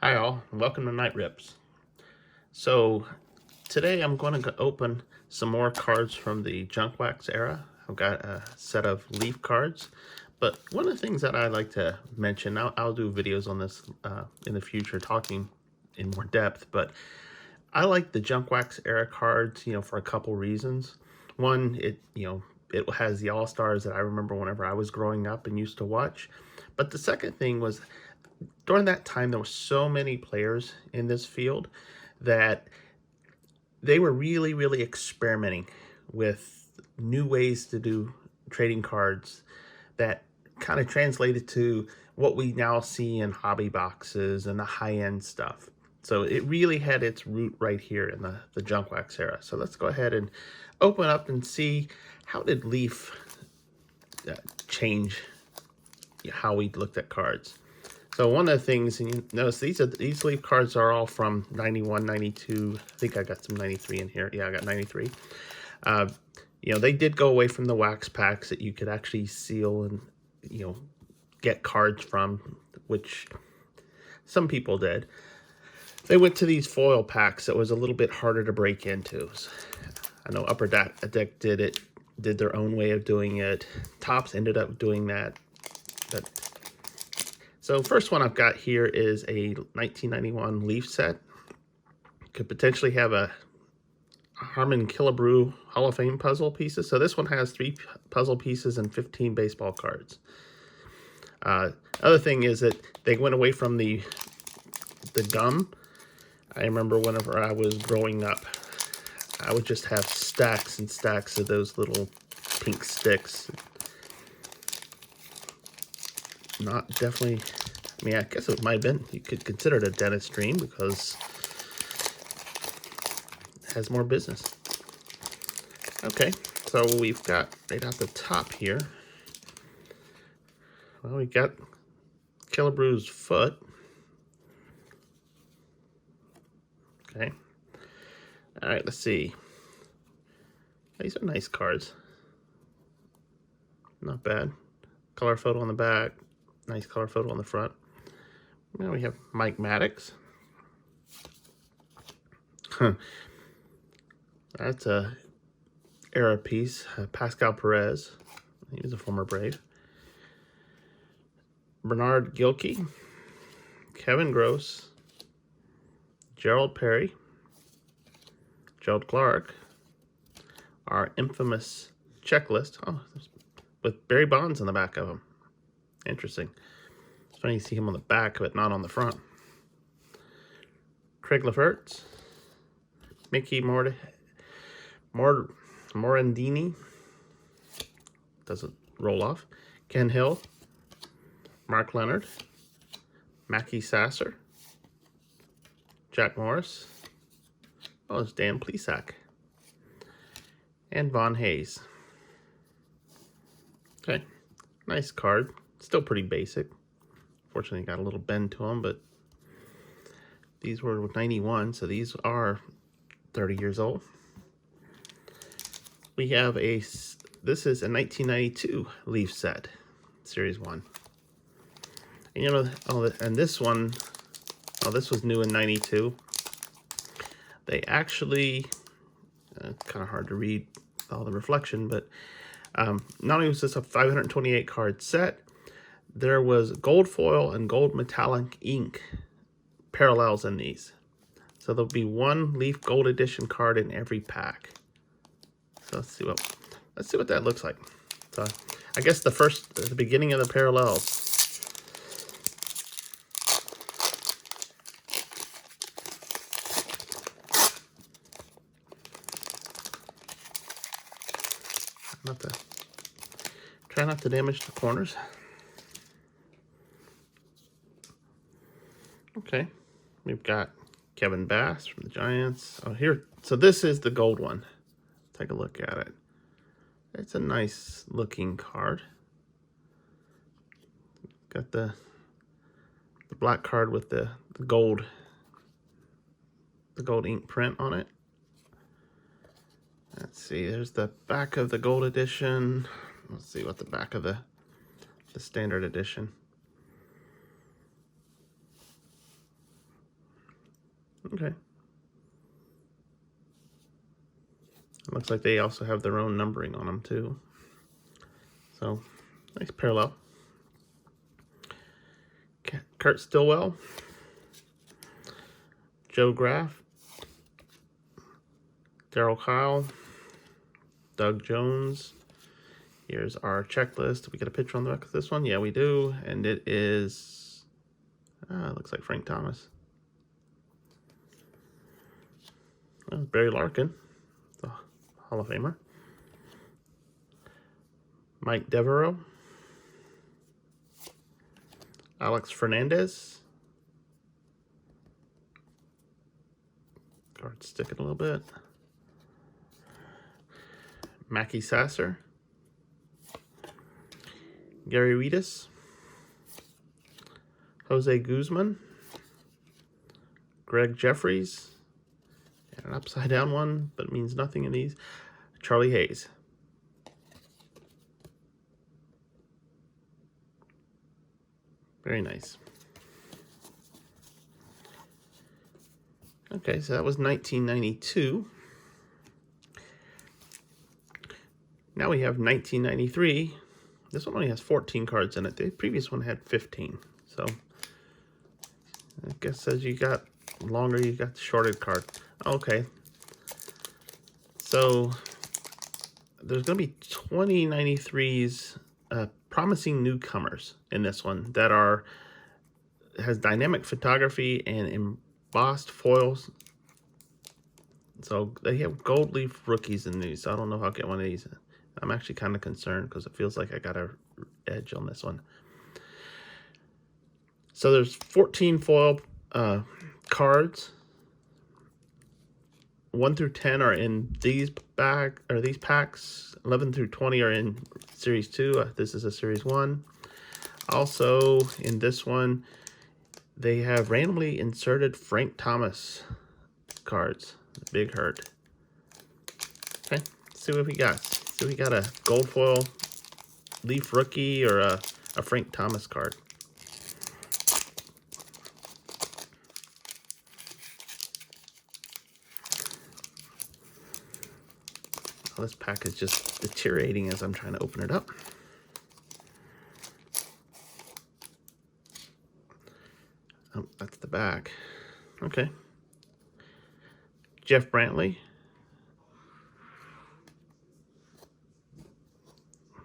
Hi all, and welcome to Night Rips. So today I'm going to open some more cards from the Junk Wax era. I've got a set of leaf cards, but one of the things that I like to mention, I'll do videos on this in the future talking in more depth, but I like the Junk Wax era cards, for a couple reasons. One, it has the All-Stars that I remember whenever I was growing up and used to watch. But the second thing was, during that time, there were so many players in this field that they were really, really experimenting with new ways to do trading cards that kind of translated to what we now see in hobby boxes and the high-end stuff. So it really had its root right here in the Junk Wax era. So let's go ahead and open up and see, how did Leaf change how we looked at cards. So one of the things, and you notice these Leaf cards are all from 91, 92. I think I got some 93 in here. Yeah, I got 93. They did go away from the wax packs that you could actually seal and, get cards from, which some people did. They went to these foil packs that was a little bit harder to break into. I know Upper Deck did their own way of doing it. Topps ended up doing that. So first one I've got here is a 1991 Leaf set. Could potentially have a Harmon Killebrew Hall of Fame puzzle pieces. So this one has 3 puzzle pieces and 15 baseball cards. Other thing is that they went away from the gum. I remember whenever I was growing up, I would just have stacks and stacks of those little pink sticks. Not definitely, I mean, I guess it might have been, you could consider it a dentist dream because it has more business. Okay, so we've got right at the top here, well, we got Killebrew's foot. Okay. All right, let's see. These are nice cards. Not bad. Color photo on the back. Nice color photo on the front. Now we have Mike Maddox. That's a era piece. Pascal Perez. He was a former Brave. Bernard Gilkey. Kevin Gross. Gerald Perry. Gerald Clark. Our infamous checklist. Oh, with Barry Bonds on the back of him. Interesting. It's funny you see him on the back, but not on the front. Craig Levertz. Mickey Morandini. Doesn't roll off. Ken Hill. Mark Leonard. Mackie Sasser. Jack Morris. Oh, it's Dan Plesac. And Von Hayes. Okay. Nice card. Still pretty basic. Fortunately, got a little bend to them, but these were 91, so these are 30 years old. We have this is a 1992 Leaf set, Series 1. And and this one, this was new in 92. They actually, kind of hard to read all the reflection, but not only was this a 528 card set, there was gold foil and gold metallic ink parallels in these. So there'll be one Leaf Gold Edition card in every pack. So let's see what that looks like. So I guess the beginning of the parallels. Try not to damage the corners. Okay, we've got Kevin Bass from the Giants. Oh, here, so this is the gold one. Take a look at it. It's a nice looking card. Got the black card with the gold ink print on it. Let's see, there's the back of the gold edition. Let's see what the back of the standard edition. Okay. It looks like they also have their own numbering on them too. So, nice parallel. Kurt Stillwell, Joe Graff, Daryl Kyle, Doug Jones. Here's our checklist. Did we get a picture on the back of this one? Yeah, we do. And it is, looks like Frank Thomas. That was Barry Larkin, the Hall of Famer. Mike Devereaux. Alex Fernandez. Card sticking a little bit. Mackie Sasser. Gary Weedus. Jose Guzman. Greg Jeffries. And an upside down one, but it means nothing in these. Charlie Hayes. Very nice. Okay, so that was 1992. Now we have 1993. This one only has 14 cards in it. The previous one had 15. So I guess as you got longer, you got the shorted card. Okay. So there's going to be 20 93s promising newcomers in this one that has dynamic photography and embossed foils. So they have gold leaf rookies in these. So I don't know if I'll get one of these. I'm actually kind of concerned because it feels like I got an edge on this one. So there's 14 foil cards. 1 through 10 are in these packs. 11 through 20 are in Series 2. This is a Series 1. Also, in this one, they have randomly inserted Frank Thomas cards. Big hurt. Okay, let's see what we got. So we got a gold foil leaf rookie or a Frank Thomas card. Oh, this pack is just deteriorating as I'm trying to open it up. Oh, that's the back. Okay. Jeff Brantley.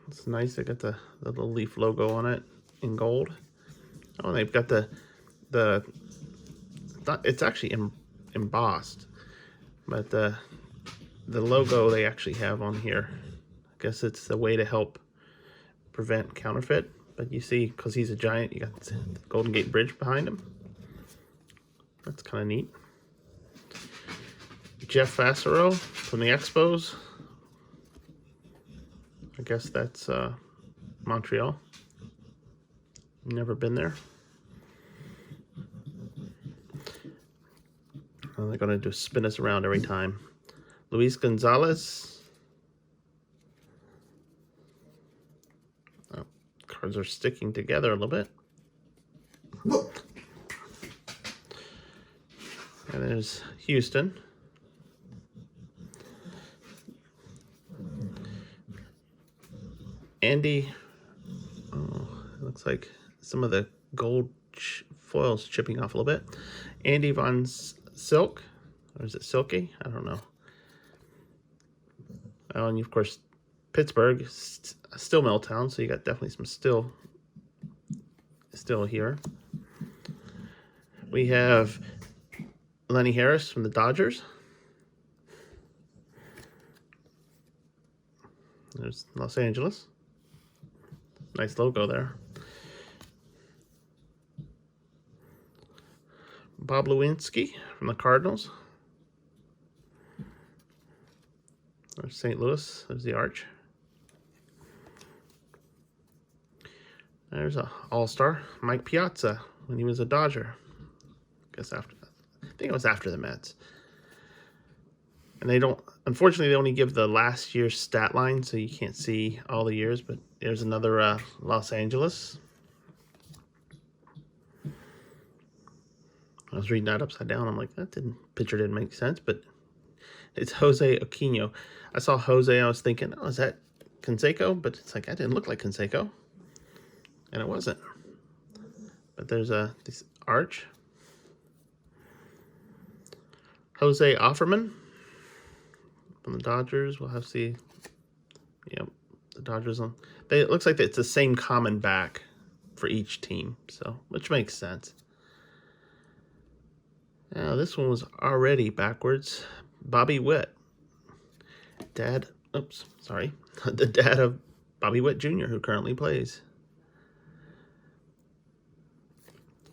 It's nice. They got the little leaf logo on it in gold. Oh, they've got it's actually embossed, but the logo they actually have on here. I guess it's a way to help prevent counterfeit. But you see, because he's a giant, you got the Golden Gate Bridge behind him. That's kind of neat. Jeff Fassero from the Expos. I guess that's Montreal. Never been there. And they're going to just spin us around every time. Luis Gonzalez. Oh, cards are sticking together a little bit. And there's Houston. Andy, oh, it looks like some of the gold foil's chipping off a little bit. Andy Von Silk, or is it Silky? I don't know. Oh, and of course, Pittsburgh, still Milltown, so you got definitely some still here. We have Lenny Harris from the Dodgers. There's Los Angeles. Nice logo there. Bob Lewinsky from the Cardinals. There's St. Louis. There's the arch. There's a all-star, Mike Piazza, when he was a Dodger. I guess I think it was after the Mets. And unfortunately, they only give the last year's stat line, so you can't see all the years, but there's another Los Angeles. I was reading that upside down. I'm like, picture didn't make sense, but it's Jose Aquino. I saw Jose, I was thinking, oh, is that Canseco? But it's like, that didn't look like Canseco. And it wasn't. But there's this arch. Jose Offerman from the Dodgers. We'll have to see. Yep, the Dodgers on. It looks like it's the same common back for each team, so which makes sense. Now this one was already backwards. Bobby Witt, dad. Oops, sorry, the dad of Bobby Witt Jr., who currently plays.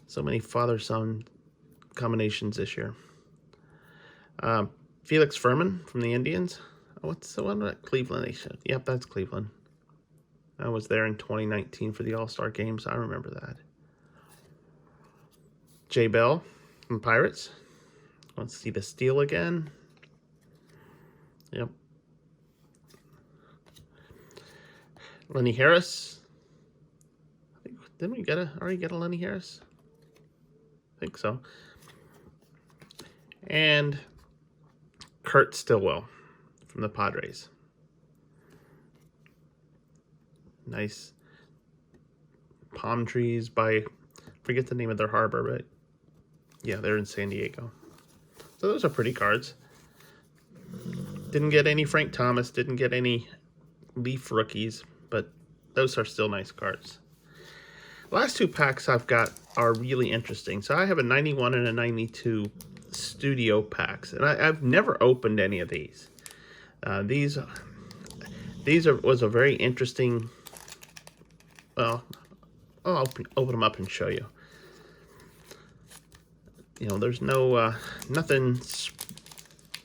So many father-son combinations this year. Felix Furman from the Indians. What's the one at Cleveland? Yep, that's Cleveland. I was there in 2019 for the All-Star Game, so I remember that. Jay Bell from Pirates. Let's see the steal again. Yep. Lenny Harris. Didn't we already get a Lenny Harris? I think so. And Kurt Stillwell from the Padres. Nice palm trees by, forget the name of their harbor, but yeah, they're in San Diego. So those are pretty cards. Didn't get any Frank Thomas, didn't get any Leaf rookies, but those are still nice cards. Last two packs I've got are really interesting. So I have a 91 and a 92 studio packs, and I've never opened any of these. These was a very interesting. Well, I'll open them up and show you. You know, there's no nothing,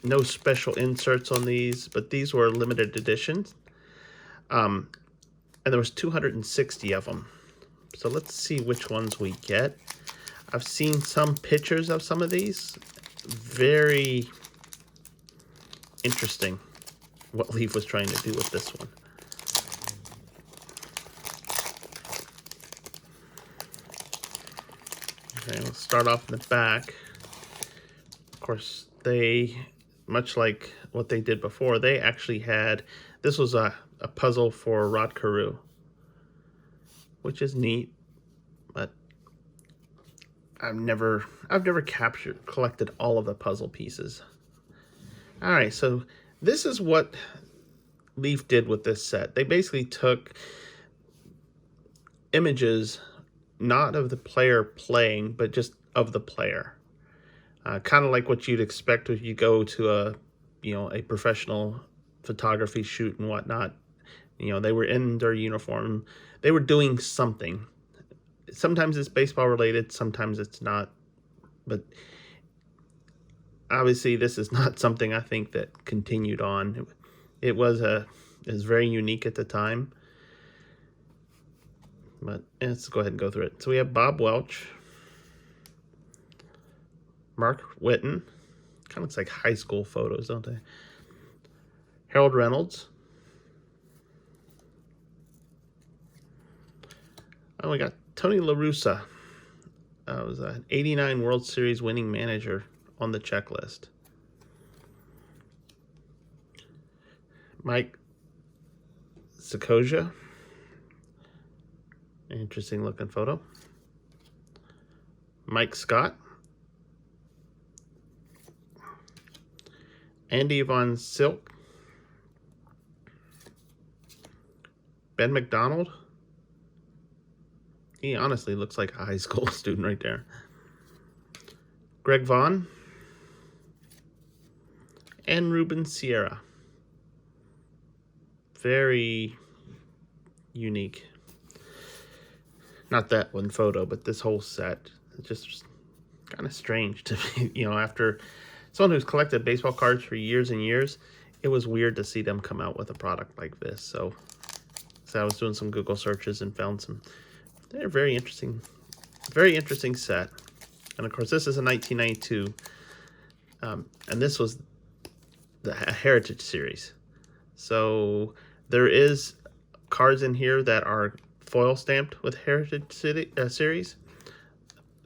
no special inserts on these, but these were limited editions. And there was 260 of them. So let's see which ones we get. I've seen some pictures of some of these. Very interesting what Leaf was trying to do with this one. Okay, let's start off in the back. Of course, they, much like what they did before, they actually had, this was a puzzle for Rod Carew, which is neat, but I've never collected all of the puzzle pieces. All right, so this is what Leaf did with this set. They basically took images, not of the player playing, but just of the player. Kind of like what you'd expect if you go to a professional photography shoot and whatnot. You know, they were in their uniform. They were doing something. Sometimes it's baseball related, sometimes it's not. But obviously this is not something I think that continued on. It was very unique at the time. But let's go ahead and go through it. So we have Bob Welch, Mark Whitten. Kind of looks like high school photos, don't they? Harold Reynolds. Oh, we got Tony La Russa. Was an 89 World Series winning manager on the checklist. Mike Sakoja. Interesting looking photo. Mike Scott. Andy Von Silk. Ben McDonald. He honestly looks like a high school student right there. Greg Vaughn. And Ruben Sierra. Very unique. Not that one photo, but this whole set. It's just kind of strange to me. You know, after someone who's collected baseball cards for years and years, it was weird to see them come out with a product like this. So I was doing some Google searches and found some. They're very interesting set. And of course, this is a 1992, and this was the Heritage Series. So there is cards in here that are foil stamped with Heritage Series.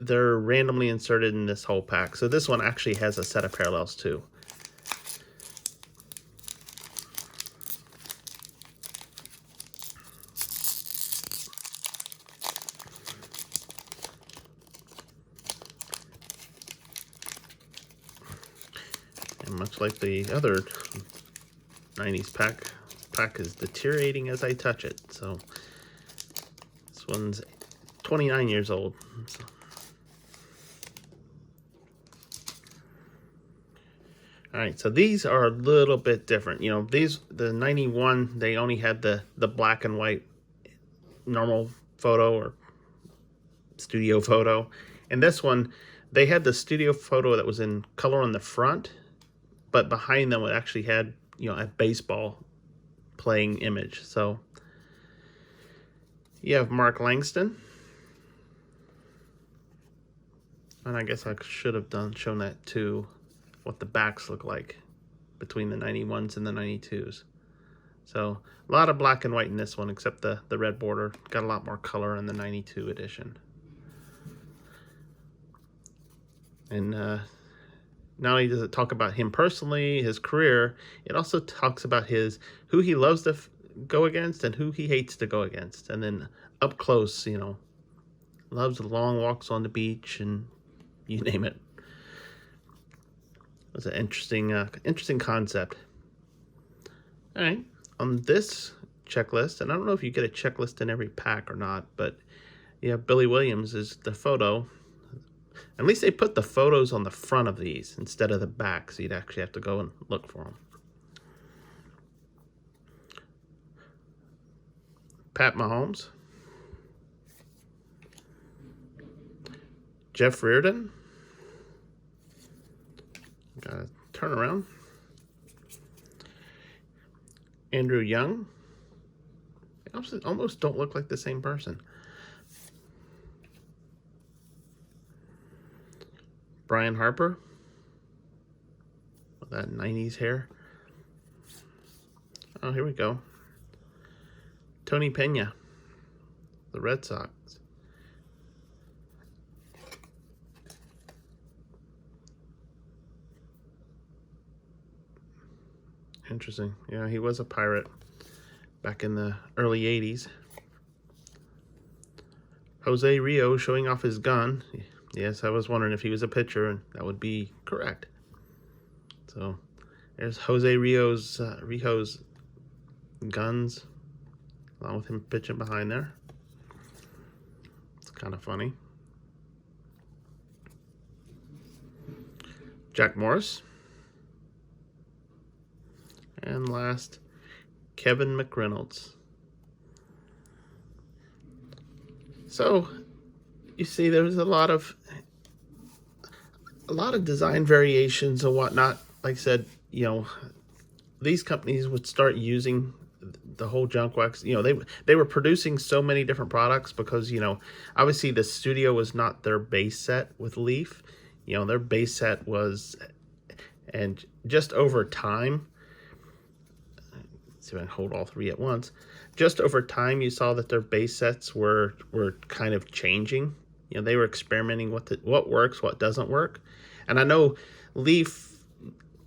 they're randomly inserted in this whole pack. So this one actually has a set of parallels too. And much like the other 90s pack is deteriorating as I touch it. So this one's 29 years old. So. All right, so these are a little bit different. You know, the 91, they only had the black and white normal photo or studio photo. And this one, they had the studio photo that was in color on the front, but behind them it actually had, you know, a baseball playing image. So you have Mark Langston. And I guess I should have shown that too, what the backs look like between the 91s and the 92s. So a lot of black and white in this one, except the red border. Got a lot more color in the 92 edition. And not only does it talk about him personally, his career, it also talks about who he loves to go against and who he hates to go against. And then up close, you know, loves the long walks on the beach and you name it. It was an interesting concept. All right, on this checklist, and I don't know if you get a checklist in every pack or not, but yeah, Billy Williams is the photo. At least they put the photos on the front of these instead of the back, so you'd actually have to go and look for them. Pat Mahomes. Jeff Reardon. Got a turnaround. Andrew Young. They almost don't look like the same person. Brian Harper. With that 90s hair. Oh, here we go. Tony Pena. The Red Sox. Interesting. Yeah, he was a Pirate back in the early 80s. Jose Rio showing off his gun. Yes, I was wondering if he was a pitcher, and that would be correct. So there's Jose Rio's guns, along with him pitching behind there. It's kind of funny. Jack Morris. And last, Kevin McReynolds. So you see, there's a lot of design variations and whatnot. Like I said, you know, these companies would start using the whole junk wax. You know, they were producing so many different products because, you know, obviously the studio was not their base set with Leaf. You know, their base set was, and just over time, see if I can hold all three at once. Just over time, you saw that their base sets were kind of changing. You know, they were experimenting with what works, what doesn't work. And I know Leaf,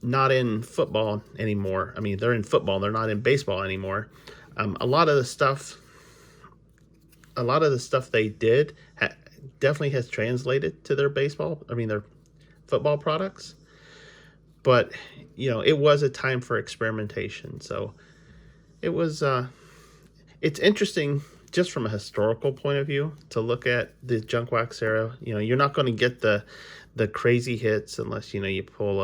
not in football anymore. I mean, they're in football, they're not in baseball anymore. A lot of the stuff they did definitely has translated to their their football products. But, you know, it was a time for experimentation. So it was, it's interesting just from a historical point of view to look at the junk wax era. You know, you're not going to get the crazy hits unless, you know, you pull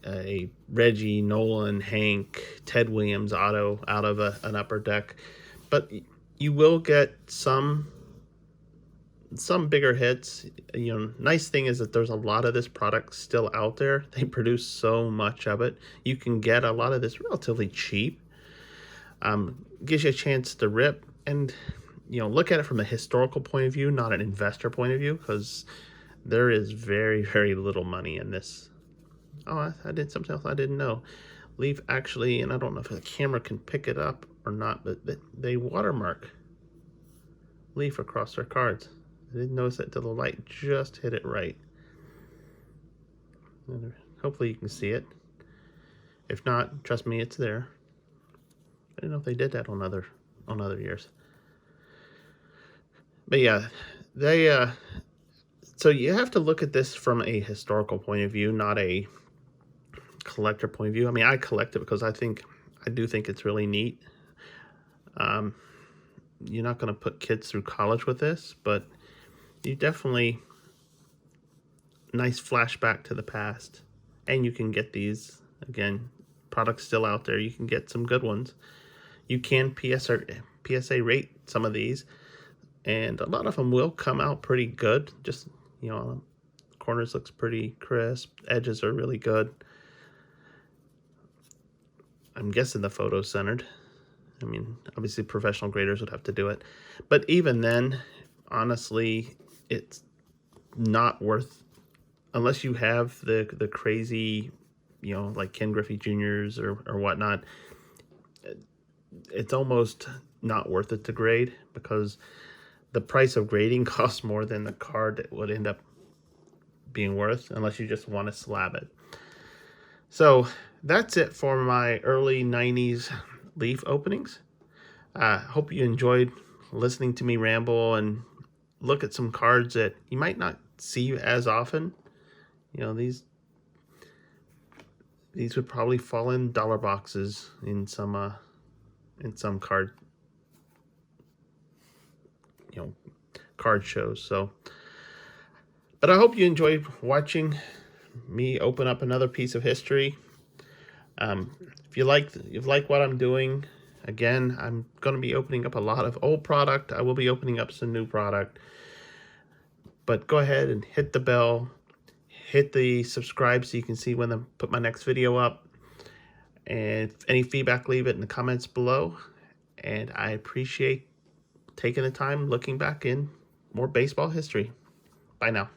a Reggie, Nolan, Hank, Ted Williams auto out of an upper deck. But you will get some bigger hits. You know, nice thing is that there's a lot of this product still out there. They produce so much of it. You can get a lot of this relatively cheap. Gives you a chance to rip and, you know, look at it from a historical point of view, not an investor point of view, because there is very, very little money in this. Oh, I did something else I didn't know. Leaf actually, and I don't know if the camera can pick it up or not, but they watermark Leaf across their cards. I didn't notice that till the light just hit it right. And hopefully you can see it. If not, trust me, it's there. I don't know if they did that on other years. But yeah, they so you have to look at this from a historical point of view, not a collector point of view. I mean, I collect it because I do think it's really neat. You're not going to put kids through college with this, but you definitely nice flashback to the past. And you can get these, again, products still out there. You can get some good ones. You can PSA rate some of these, and a lot of them will come out pretty good. Just, you know, corners looks pretty crisp, edges are really good. I'm guessing the photo's centered. I mean, obviously professional graders would have to do it, but even then, honestly, it's not worth, unless you have the crazy, you know, like Ken Griffey Jr.'s or whatnot. It's almost not worth it to grade, because the price of grading costs more than the card would end up being worth, unless you just want to slab it. So that's it for my early 90s Leaf openings. Hope you enjoyed listening to me ramble and look at some cards that you might not see as often. You know, these would probably fall in dollar boxes in some card, you know, card shows. So, but I hope you enjoyed watching me open up another piece of history. If you like what I'm doing, again, I'm going to be opening up a lot of old product. I will be opening up some new product. But go ahead and hit the bell, hit the subscribe so you can see when I put my next video up. And any feedback, leave it in the comments below. And I appreciate taking the time looking back in more baseball history. Bye now.